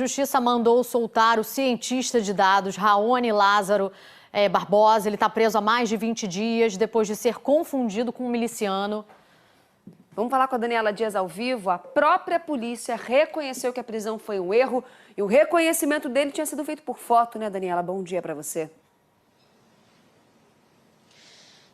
Justiça mandou soltar o cientista de dados Raoni Lázaro Barbosa. Ele está preso há mais de 20 dias depois de ser confundido com um miliciano. Vamos falar com a Daniela Dias ao vivo. A própria polícia reconheceu que a prisão foi um erro e o reconhecimento dele tinha sido feito por foto, né, Daniela? Bom dia para você.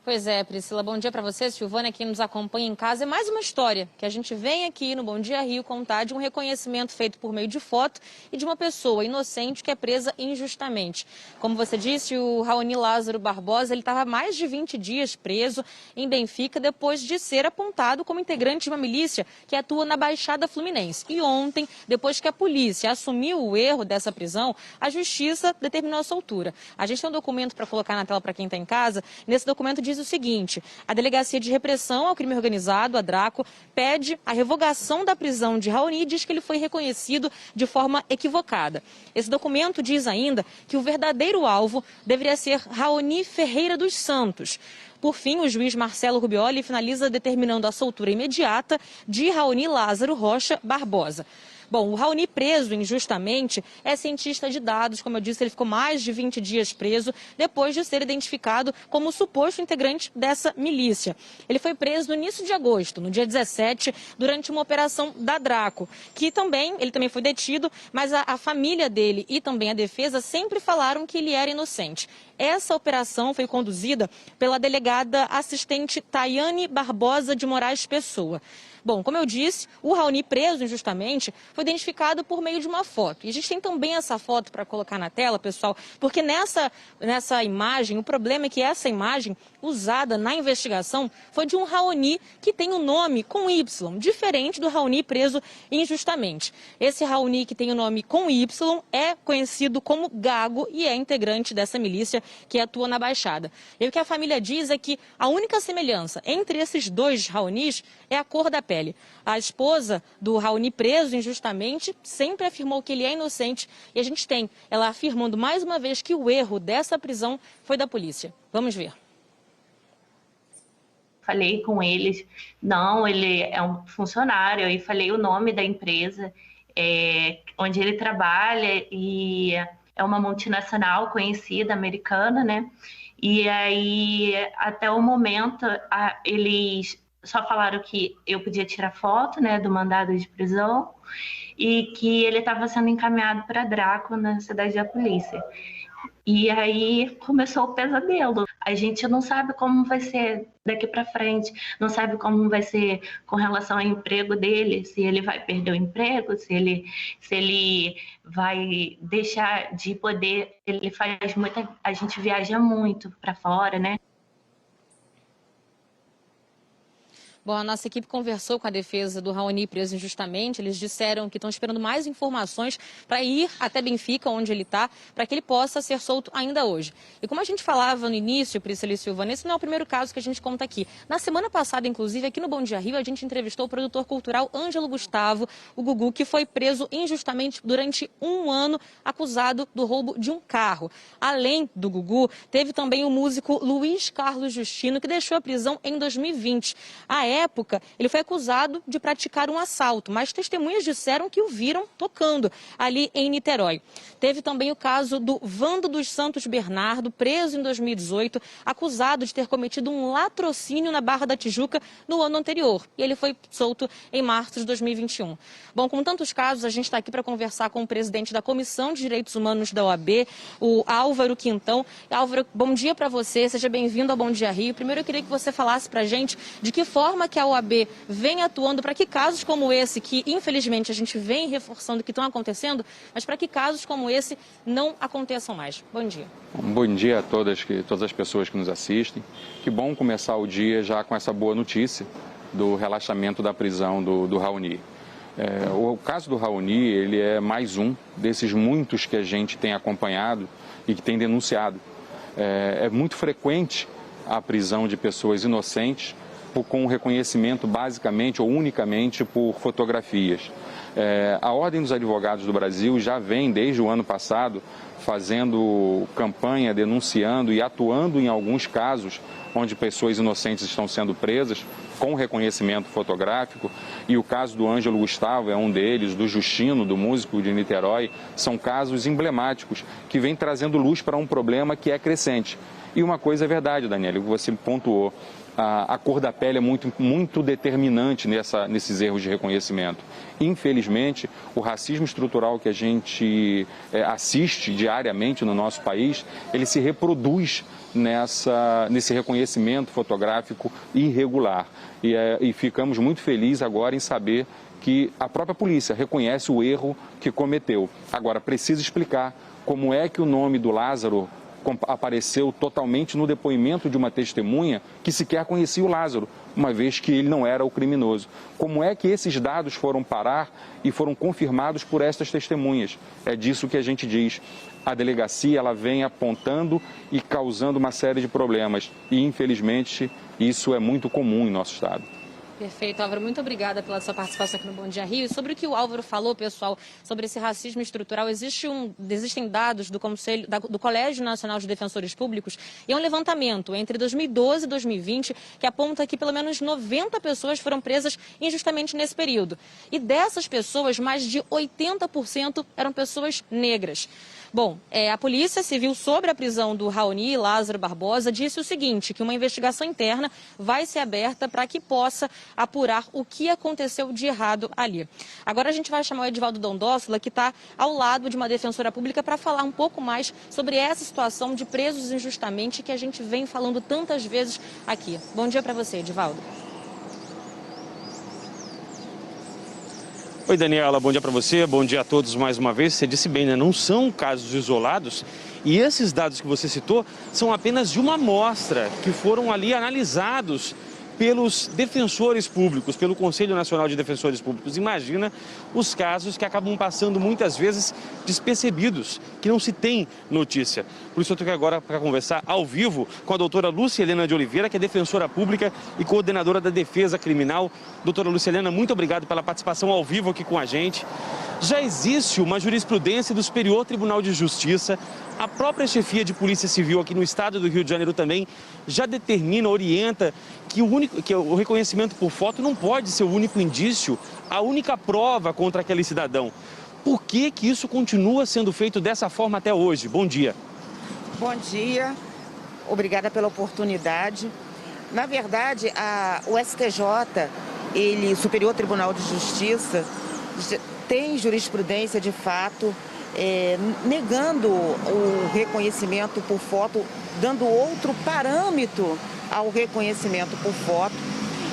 Pois é, Priscila, bom dia para você, Silvana, quem nos acompanha em casa. É mais uma história que a gente vem aqui no Bom Dia Rio contar de um reconhecimento feito por meio de foto e de uma pessoa inocente que é presa injustamente. Como você disse, o Raoni Lázaro Barbosa, ele estava há mais de 20 dias preso em Benfica depois de ser apontado como integrante de uma milícia que atua na Baixada Fluminense. E ontem, depois que a polícia assumiu o erro dessa prisão, a justiça determinou a soltura. A gente tem um documento para colocar na tela para quem está em casa. Nesse documento diz o seguinte: a Delegacia de Repressão ao Crime Organizado, a DRACO, pede a revogação da prisão de Raoni e diz que ele foi reconhecido de forma equivocada. Esse documento diz ainda que o verdadeiro alvo deveria ser Raoni Ferreira dos Santos. Por fim, o juiz Marcelo Rubioli finaliza determinando a soltura imediata de Raoni Lázaro Rocha Barbosa. Bom, o Raoni, preso injustamente, é cientista de dados. Como eu disse, ele ficou mais de 20 dias preso depois de ser identificado como suposto integrante dessa milícia. Ele foi preso no início de agosto, no dia 17, durante uma operação da DRACO, ele também foi detido, mas a família dele e também a defesa sempre falaram que ele era inocente. Essa operação foi conduzida pela delegada assistente Tayane Barbosa de Moraes Pessoa. Bom, como eu disse, o Raoni, preso injustamente, foi identificado por meio de uma foto. E a gente tem também essa foto para colocar na tela, pessoal, porque nessa imagem, o problema é que essa imagem usada na investigação foi de um Raoni que tem um nome com Y, diferente do Raoni preso injustamente. Esse Raoni que tem o nome com Y é conhecido como Gago e é integrante dessa milícia que atua na Baixada. E o que a família diz é que a única semelhança entre esses dois Raonis é a cor da pele. A esposa do Raoni preso injustamente sempre afirmou que ele é inocente e a gente tem ela afirmando mais uma vez que o erro dessa prisão foi da polícia. Vamos ver. Falei com eles, não, ele é um funcionário, e falei o nome da empresa onde ele trabalha, e é uma multinacional conhecida, americana, né? E aí, até o momento, eles só falaram que eu podia tirar foto, né, do mandado de prisão e que ele estava sendo encaminhado para Draco, na cidade da polícia. E aí começou o pesadelo. A gente não sabe como vai ser daqui para frente, não sabe como vai ser com relação ao emprego dele, se ele vai perder o emprego, se ele vai deixar de poder. A gente viaja muito para fora, né? Bom, a nossa equipe conversou com a defesa do Raoni preso injustamente. Eles disseram que estão esperando mais informações para ir até Benfica, onde ele está, para que ele possa ser solto ainda hoje. E como a gente falava no início, Priscila e Silvana, esse não é o primeiro caso que a gente conta aqui. Na semana passada, inclusive, aqui no Bom Dia Rio, a gente entrevistou o produtor cultural Ângelo Gustavo, o Gugu, que foi preso injustamente durante um ano, acusado do roubo de um carro. Além do Gugu, teve também o músico Luiz Carlos Justino, que deixou a prisão em 2020. À época, ele foi acusado de praticar um assalto, mas testemunhas disseram que o viram tocando ali em Niterói. Teve também o caso do Vando dos Santos Bernardo, preso em 2018, acusado de ter cometido um latrocínio na Barra da Tijuca no ano anterior. E ele foi solto em março de 2021. Bom, com tantos casos, a gente está aqui para conversar com o presidente da Comissão de Direitos Humanos da OAB, o Álvaro Quintão. Álvaro, bom dia para você, seja bem-vindo ao Bom Dia Rio. Primeiro eu queria que você falasse para a gente de que forma que a OAB vem atuando para que casos como esse, que infelizmente a gente vem reforçando que estão acontecendo, mas para que casos como esse não aconteçam mais. Bom dia. Bom dia a todas as pessoas que nos assistem. Que bom começar o dia já com essa boa notícia do relaxamento da prisão do Raoni. O caso do Raoni, ele é mais um desses muitos que a gente tem acompanhado e que tem denunciado. É muito frequente a prisão de pessoas inocentes com reconhecimento basicamente ou unicamente por fotografias. A Ordem dos Advogados do Brasil já vem, desde o ano passado, fazendo campanha, denunciando e atuando em alguns casos onde pessoas inocentes estão sendo presas com reconhecimento fotográfico. E o caso do Ângelo Gustavo é um deles, do Justino, do músico de Niterói. São casos emblemáticos que vêm trazendo luz para um problema que é crescente. E uma coisa é verdade, Daniela, que você pontuou. A cor da pele é muito determinante nesses erros de reconhecimento. Infelizmente, o racismo estrutural que a gente assiste diariamente no nosso país, ele se reproduz nesse reconhecimento fotográfico irregular. E ficamos muito felizes agora em saber que a própria polícia reconhece o erro que cometeu. Agora, precisa explicar como é que o nome do Lázaro apareceu totalmente no depoimento de uma testemunha que sequer conhecia o Lázaro, uma vez que ele não era o criminoso. Como é que esses dados foram parar e foram confirmados por estas testemunhas? É disso que a gente diz. A delegacia ela vem apontando e causando uma série de problemas. E, infelizmente, isso é muito comum em nosso estado. Perfeito, Álvaro. Muito obrigada pela sua participação aqui no Bom Dia Rio. Sobre o que o Álvaro falou, pessoal, sobre esse racismo estrutural, existem dados do Colégio Nacional de Defensores Públicos e é um levantamento entre 2012 e 2020 que aponta que pelo menos 90 pessoas foram presas injustamente nesse período. E dessas pessoas, mais de 80% eram pessoas negras. Bom, a Polícia Civil, sobre a prisão do Raoni Lázaro Barbosa, disse o seguinte, que uma investigação interna vai ser aberta para que possa apurar o que aconteceu de errado ali. Agora a gente vai chamar o Edivaldo Dondósola, que está ao lado de uma defensora pública, para falar um pouco mais sobre essa situação de presos injustamente que a gente vem falando tantas vezes aqui. Bom dia para você, Edivaldo. Oi, Daniela, bom dia para você, bom dia a todos mais uma vez. Você disse bem, né? Não são casos isolados e esses dados que você citou são apenas de uma amostra que foram ali analisados pelos defensores públicos, pelo Conselho Nacional de Defensores Públicos. Imagina os casos que acabam passando muitas vezes despercebidos, que não se tem notícia. Por isso eu estou aqui agora para conversar ao vivo com a doutora Lúcia Helena de Oliveira, que é defensora pública e coordenadora da Defesa Criminal. Doutora Lúcia Helena, muito obrigado pela participação ao vivo aqui com a gente. Já existe uma jurisprudência do Superior Tribunal de Justiça, a própria chefia de Polícia Civil aqui no estado do Rio de Janeiro também já determina, orienta que o reconhecimento por foto não pode ser o único indício, a única prova contra aquele cidadão. Por que isso continua sendo feito dessa forma até hoje? Bom dia. Bom dia, obrigada pela oportunidade. Na verdade, o STJ, Superior Tribunal de Justiça, tem jurisprudência de fato negando o reconhecimento por foto, dando outro parâmetro ao reconhecimento por foto.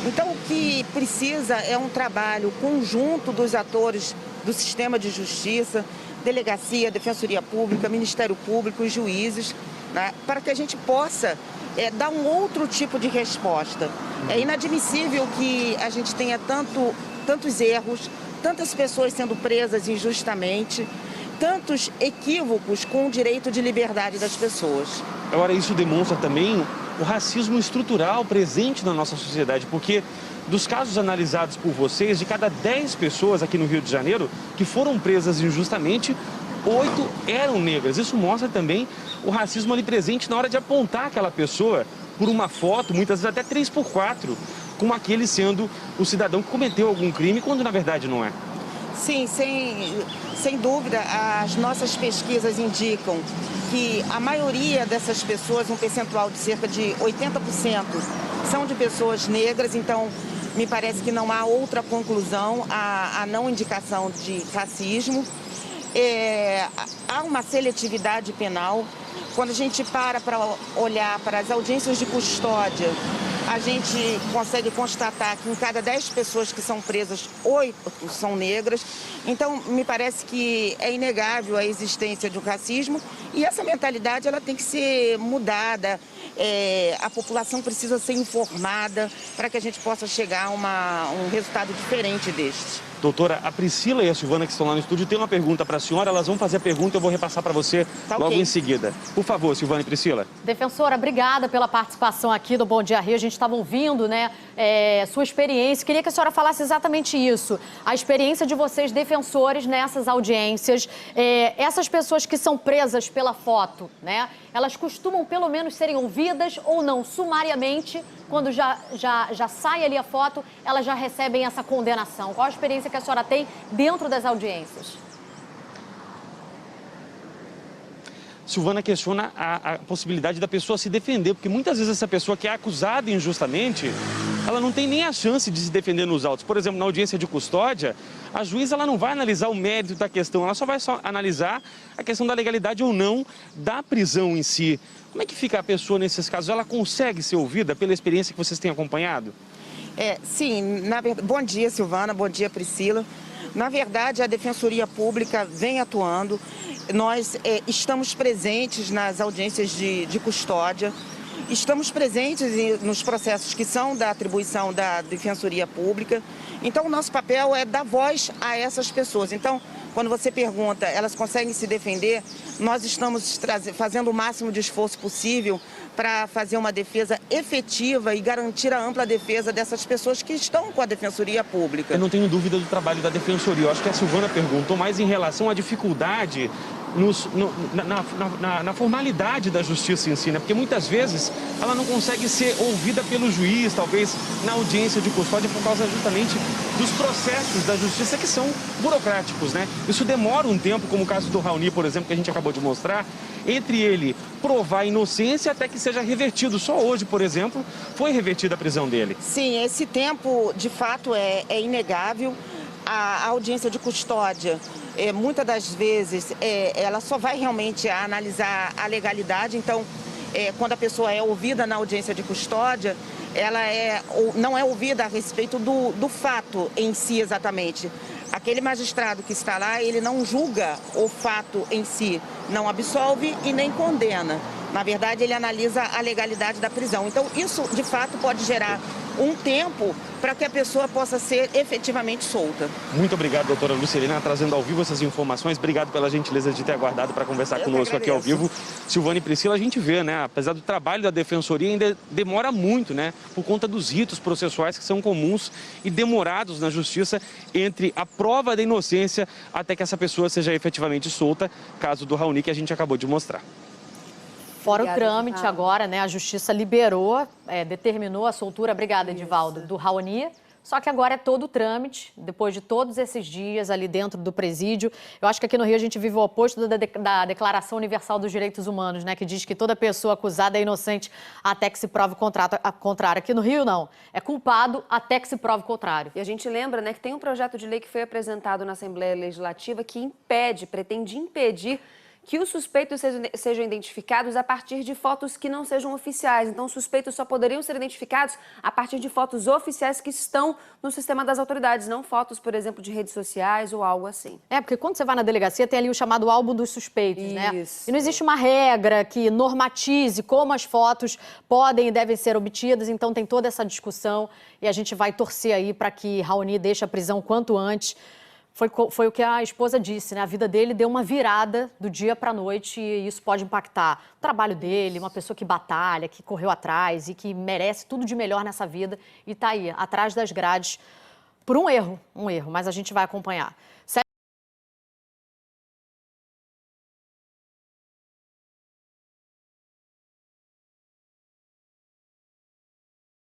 Então, o que precisa é um trabalho conjunto dos atores do sistema de justiça, delegacia, defensoria pública, Ministério Público e juízes, né, para que a gente possa dar um outro tipo de resposta. É inadmissível que a gente tenha tantos erros, tantas pessoas sendo presas injustamente, tantos equívocos com o direito de liberdade das pessoas. Agora, isso demonstra também o racismo estrutural presente na nossa sociedade, porque dos casos analisados por vocês, de cada 10 pessoas aqui no Rio de Janeiro que foram presas injustamente, 8 eram negras. Isso mostra também o racismo ali presente na hora de apontar aquela pessoa por uma foto, muitas vezes até 3x4, como aquele sendo o cidadão que cometeu algum crime, quando na verdade não é. Sim, sem dúvida, as nossas pesquisas indicam que a maioria dessas pessoas, um percentual de cerca de 80%, são de pessoas negras, então me parece que não há outra conclusão a não indicação de racismo. Há uma seletividade penal. Quando a gente para olhar para as audiências de custódia, a gente consegue constatar que em cada 10 pessoas que são presas, 8 são negras. Então, me parece que é inegável a existência de um racismo e essa mentalidade ela tem que ser mudada. A população precisa ser informada para que a gente possa chegar a um resultado diferente deste. Doutora, a Priscila e a Silvana, que estão lá no estúdio, tem uma pergunta para a senhora. Elas vão fazer a pergunta, eu vou repassar para você logo em seguida. Por favor, Silvana e Priscila. Defensora, obrigada pela participação aqui do Bom Dia Rio. A gente estava ouvindo, né, sua experiência. Queria que a senhora falasse exatamente isso. A experiência de vocês, defensores, nessas audiências. Essas pessoas que são presas pela foto, né, elas costumam pelo menos serem ouvidas ou não, sumariamente, quando já sai ali a foto, elas já recebem essa condenação. Qual a experiência que a senhora tem dentro das audiências? Silvana questiona a possibilidade da pessoa se defender, porque muitas vezes essa pessoa que é acusada injustamente, ela não tem nem a chance de se defender nos autos. Por exemplo, na audiência de custódia, a juíza ela não vai analisar o mérito da questão, ela só vai analisar a questão da legalidade ou não da prisão em si. Como é que fica a pessoa nesses casos? Ela consegue ser ouvida pela experiência que vocês têm acompanhado? Sim, na verdade. Bom dia, Silvana, bom dia, Priscila. Na verdade, a Defensoria Pública vem atuando. Nós estamos presentes nas audiências de custódia, estamos presentes nos processos que são da atribuição da Defensoria Pública. Então, o nosso papel é dar voz a essas pessoas. Então, quando você pergunta, elas conseguem se defender, nós estamos fazendo o máximo de esforço possível para fazer uma defesa efetiva e garantir a ampla defesa dessas pessoas que estão com a Defensoria Pública. Eu não tenho dúvida do trabalho da Defensoria. Eu acho que a Silvana perguntou mais em relação à dificuldade na formalidade da justiça em si, né? Porque muitas vezes ela não consegue ser ouvida pelo juiz, talvez na audiência de custódia, por causa justamente dos processos da justiça que são burocráticos, né? Isso demora um tempo, como o caso do Raoni, por exemplo, que a gente acabou de mostrar, entre ele provar a inocência até que seja revertido. Só hoje, por exemplo, foi revertida a prisão dele. Sim, esse tempo, de fato, é inegável. A audiência de custódia, muitas das vezes, ela só vai realmente analisar a legalidade. Então, quando a pessoa é ouvida na audiência de custódia, ela não é ouvida a respeito do fato em si exatamente. Aquele magistrado que está lá, ele não julga o fato em si, não absolve e nem condena. Na verdade, ele analisa a legalidade da prisão. Então, isso, de fato, pode gerar um tempo para que a pessoa possa ser efetivamente solta. Muito obrigado, doutora Lucilena, trazendo ao vivo essas informações. Obrigado pela gentileza de ter aguardado para conversar conosco aqui ao vivo. Silvana e Priscila, a gente vê, né? Apesar do trabalho da Defensoria, ainda demora muito, né? Por conta dos ritos processuais que são comuns e demorados na Justiça entre a prova da inocência até que essa pessoa seja efetivamente solta, caso do Raoni que a gente acabou de mostrar. Fora o trâmite agora, né? A Justiça liberou, determinou a soltura, obrigada, Edivaldo, do Raoni. Só que agora é todo o trâmite, depois de todos esses dias ali dentro do presídio. Eu acho que aqui no Rio a gente vive o oposto da Declaração Universal dos Direitos Humanos, né? Que diz que toda pessoa acusada é inocente até que se prove o contrário. Aqui no Rio, não. É culpado até que se prove o contrário. E a gente lembra, né, que tem um projeto de lei que foi apresentado na Assembleia Legislativa que pretende impedir que os suspeitos sejam identificados a partir de fotos que não sejam oficiais. Então, os suspeitos só poderiam ser identificados a partir de fotos oficiais que estão no sistema das autoridades, não fotos, por exemplo, de redes sociais ou algo assim. Porque quando você vai na delegacia, tem ali o chamado álbum dos suspeitos, né? E não existe uma regra que normatize como as fotos podem e devem ser obtidas, então tem toda essa discussão e a gente vai torcer aí para que Raoni deixe a prisão quanto antes. Foi o que a esposa disse, né? A vida dele deu uma virada do dia para a noite e isso pode impactar o trabalho dele, uma pessoa que batalha, que correu atrás e que merece tudo de melhor nessa vida e está aí, atrás das grades, por um erro, mas a gente vai acompanhar.